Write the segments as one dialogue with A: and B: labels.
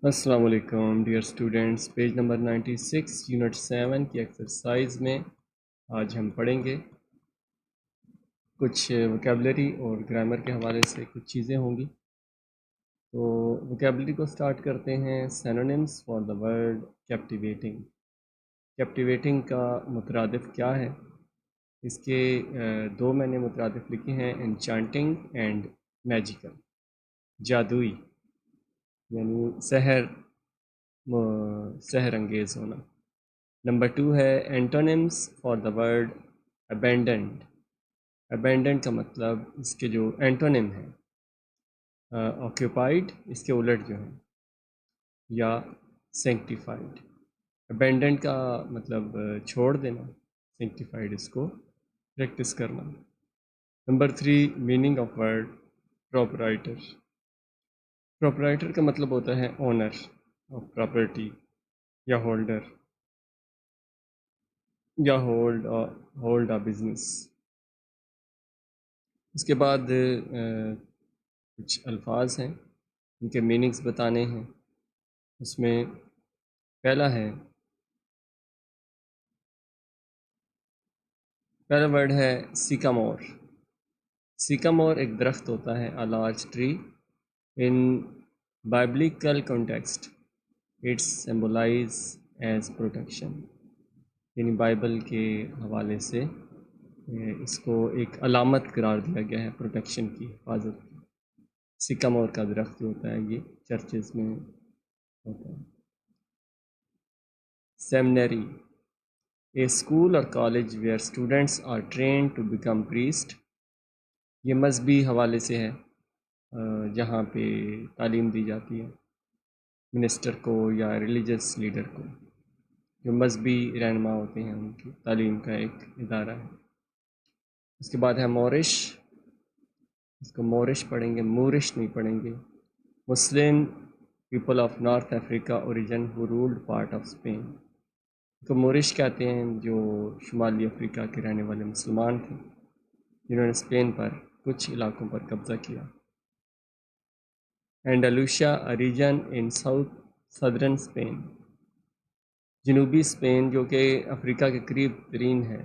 A: السلام علیکم dear students, page number 96 unit 7 کی ایکسرسائز میں آج ہم پڑھیں گے کچھ ووکیبلری اور گرامر کے حوالے سے کچھ چیزیں ہوں گی۔ تو ووکیبلری کو سٹارٹ کرتے ہیں۔ Synonyms for the word captivating. Captivating کا مترادف کیا ہے؟ اس کے دو میں نے مترادف لکھے ہیں، انچانٹنگ اینڈ میجیکل، جادوئی یعنی سحر انگیز ہونا۔ نمبر 2 ہے antonyms for the word abandoned. Abandoned کا مطلب اس کے جو اینٹونیم ہے آکیوپائڈ، اس کے الٹ جو ہے، یا سینکٹیفائڈ۔ ابینڈنڈ کا مطلب چھوڑ دینا، سینکٹیفائڈ اس کو پریکٹس کرنا۔ Number 3 meaning of word proprietor. Proprietor کا مطلب ہوتا ہے owner of property or holder or hold a business. اس کے بعد کچھ الفاظ ہیں، ان کے میننگز بتانے ہیں۔ اس میں پہلا ورڈ ہے سیکامور۔ سیکامور ایک درخت ہوتا ہے، a large tree. In biblical context it's symbolized as protection، یعنی بائبل کے حوالے سے اس کو ایک علامت قرار دیا گیا ہے پروٹیکشن کی، حفاظت کی۔ سیکامور کا درخت جو ہوتا ہے یہ چرچز میں ہوتا ہے۔ سیمنری، اے اسکول اور college where students are trained to become priest. یہ مذہبی حوالے سے ہے، جہاں پہ تعلیم دی جاتی ہے منسٹر کو یا ریلیجس لیڈر کو، جو مذہبی رہنما ہوتے ہیں، ان کی تعلیم کا ایک ادارہ ہے۔ اس کے بعد ہے مورش۔ اس کو مورش پڑھیں گے، مورش نہیں پڑھیں گے۔ Muslim people of North Africa origin who ruled part of Spain. تو مورش کہتے ہیں جو شمالی افریقہ کے رہنے والے مسلمان تھے، جنہوں نے اسپین پر کچھ علاقوں پر قبضہ کیا۔ Andalusia region in southern Spain, جنوبی اسپین جو کہ افریقہ کے قریب ترین ہے۔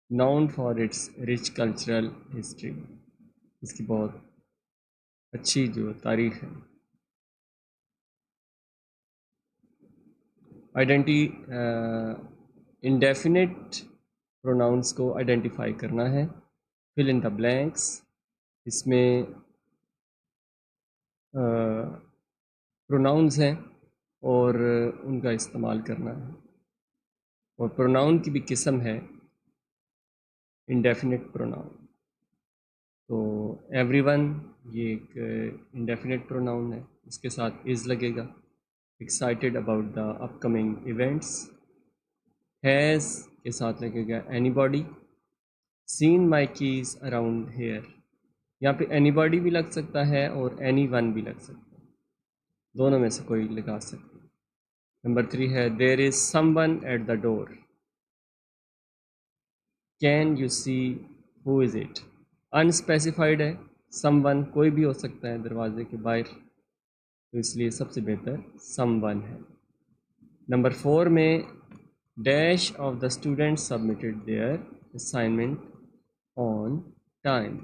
A: Known for its rich cultural history, اس کی بہت اچھی جو تاریخ ہے۔ انڈیفینٹ پروناؤنس کو آئیڈینٹیفائی کرنا ہے۔ فل ان دا بلینکس، اس میں پروناؤنز ہیں اور ان کا استعمال کرنا ہے، اور پروناؤن کی بھی قسم ہے انڈیفینٹ پروناؤن۔ تو ایوری ون یہ ایک انڈیفینٹ پروناؤن ہے، اس کے ساتھ از لگے گا۔ Excited about the upcoming events, has کے ساتھ لگے گا anybody. Seen my keys around here, یہاں پہ اینی باڈی بھی لگ سکتا ہے اور اینی ون بھی لگ سکتا ہے، دونوں میں سے کوئی لگا سکتے ہیں۔ نمبر 3 ہے there is someone at the door. Can you see who is it, unspecified ہے، سم ون کوئی بھی ہو سکتا ہے دروازے کے باہر، تو اس لیے سب سے بہتر سم ون ہے۔ نمبر 4 میں dash of the student submitted their assignment on time.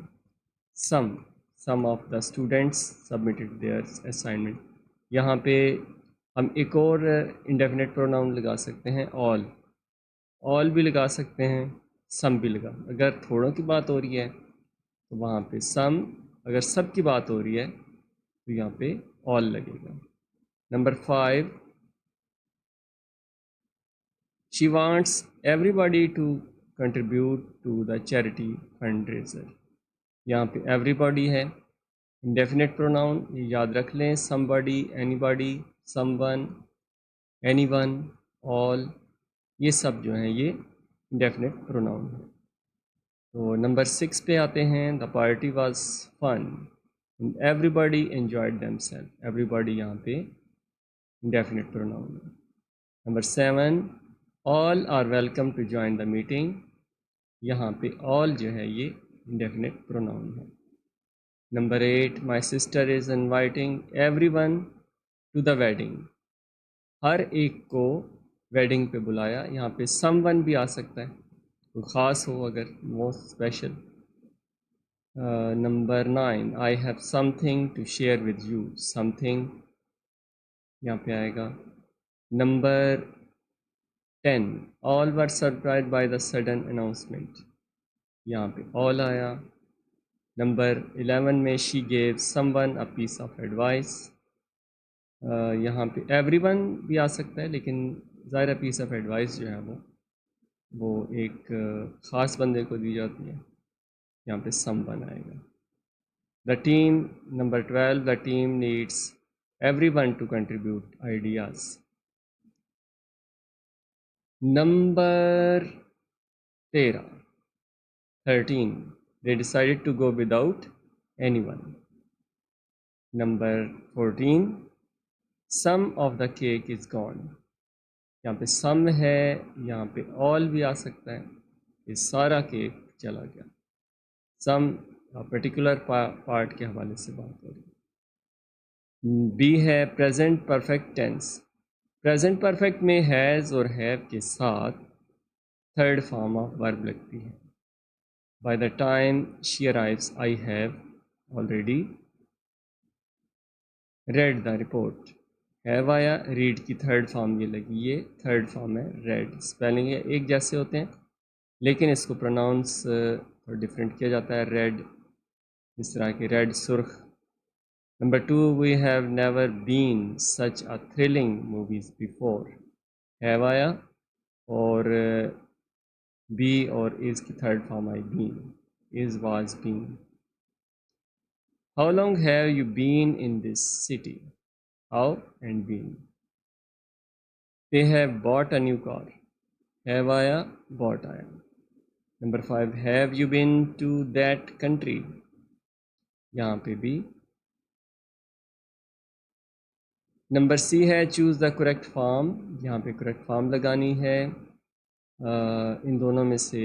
A: Some of the students submitted their assignment, یہاں پہ ہم ایک اور انڈیفینٹ پروناؤن لگا سکتے ہیں، آل بھی لگا سکتے ہیں، سم بھی اگر تھوڑوں کی بات ہو رہی ہے تو وہاں پہ سم، اگر سب کی بات ہو رہی ہے تو یہاں پہ آل لگے گا۔ Number 5 she wants everybody to contribute to the charity fundraiser, یہاں پہ ایوری باڈی ہے انڈیفینٹ پروناؤن، یہ یاد رکھ لیں، somebody, anybody, someone, anyone, all, یہ سب جو ہیں یہ انڈیفینٹ پروناؤن ہے۔ تو نمبر 6 پہ آتے ہیں، the party was fun everybody enjoyed themselves. Everybody یہاں پہ انڈیفینٹ پروناؤن ہے۔ Number 7 all are welcome to join the meeting, یہاں پہ آل جو ہے یہ انڈیفینٹ پروناؤن ہے۔ Number 8 my sister is inviting everyone to the wedding, ہر ایک کو ویڈنگ پہ بلایا. یہاں پہ سم ون بھی آ سکتا ہے، کوئی خاص ہو اگر، most special. Number 9 I have something to share with you, something یہاں پہ آئے گا. Number 10 all were surprised by the sudden announcement, یہاں پہ آل آیا. نمبر 11 میں she gave someone a piece of advice, یہاں پہ ایوری ون بھی آ سکتا ہے، لیکن ظاہر پیس آف ایڈوائس جو ہے وہ ایک خاص بندے کو دی جاتی ہے. یہاں پہ سم ون آئے گا. The team, number 12 the team needs everyone to contribute ideas. Number 13 they decided to go without anyone. Number 14 some of the cake is gone، یہاں پہ سم ہے، یہاں پہ all بھی آ سکتا ہے، یہ سارا کیک چلا گیا. سم پرٹیکولر پارٹ کے حوالے سے بات ہو رہی. بی ہے present perfect tense. Present perfect میں ہیز اور ہیو کے ساتھ تھرڈ فارم آف ورب لگتی ہے. By the time she arrives I have already read the report. Have آیا، ریڈ کی تھرڈ فارم یہ لگی، یہ تھرڈ فارم ہے ریڈ. اسپیلنگ ایک جیسے ہوتے ہیں لیکن اس کو پروناؤنس ڈفرینٹ کیا جاتا ہے. ریڈ اس طرح کے ریڈ سرخ. Number 2 we have never been such a thrilling movies before. Have آیا اور بی اور از کی third form I been, is was been. How long have you been in this city, how and been. They have bought a new car. Have آیا، bought آیا. Number 5 have you been to that country, یہاں پہ بھی. Number سی ہے choose the correct form, یہاں پہ correct form لگانی ہے. ان دونوں میں سے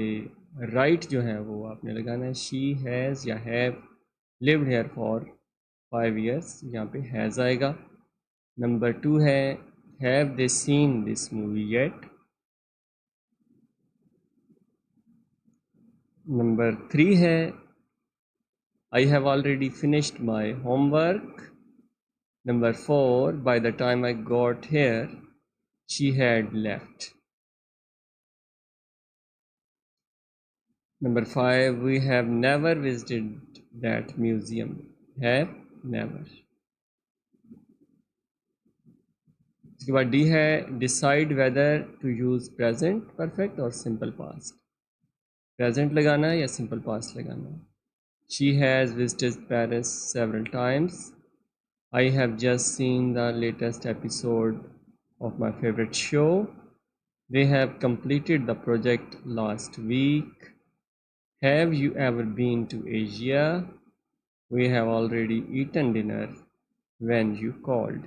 A: رائٹ جو ہے وہ آپ نے لگانا ہے. شی ہیز یا have lived here for 5 years، یہاں پہ ہیز آئے گا. نمبر 2 ہے have they seen this movie yet. Number 3 ہے I have already finished my homework. Number 4 by the time I got here she had left. Number 5 we have never visited that museum. Have never. اس کے بعد D ہے decide whether to use present perfect اور simple past. Present لگانا ہے یا simple past لگانا ہے. She has visited Paris several times. I have just seen the latest episode of my favourite show. They have completed the project last week. Have you ever been to Asia. We have already eaten dinner when you called.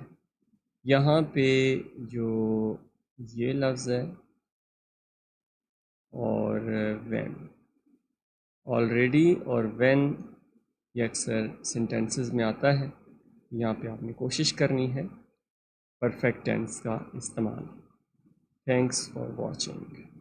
A: یہاں پہ جو یہ لفظ ہے اور when, already اور when یہ اکثر سینٹینسز میں آتا ہے. یہاں پہ آپ نے کوشش کرنی ہے پرفیکٹ ٹینس کا استعمال. Thanks for watching.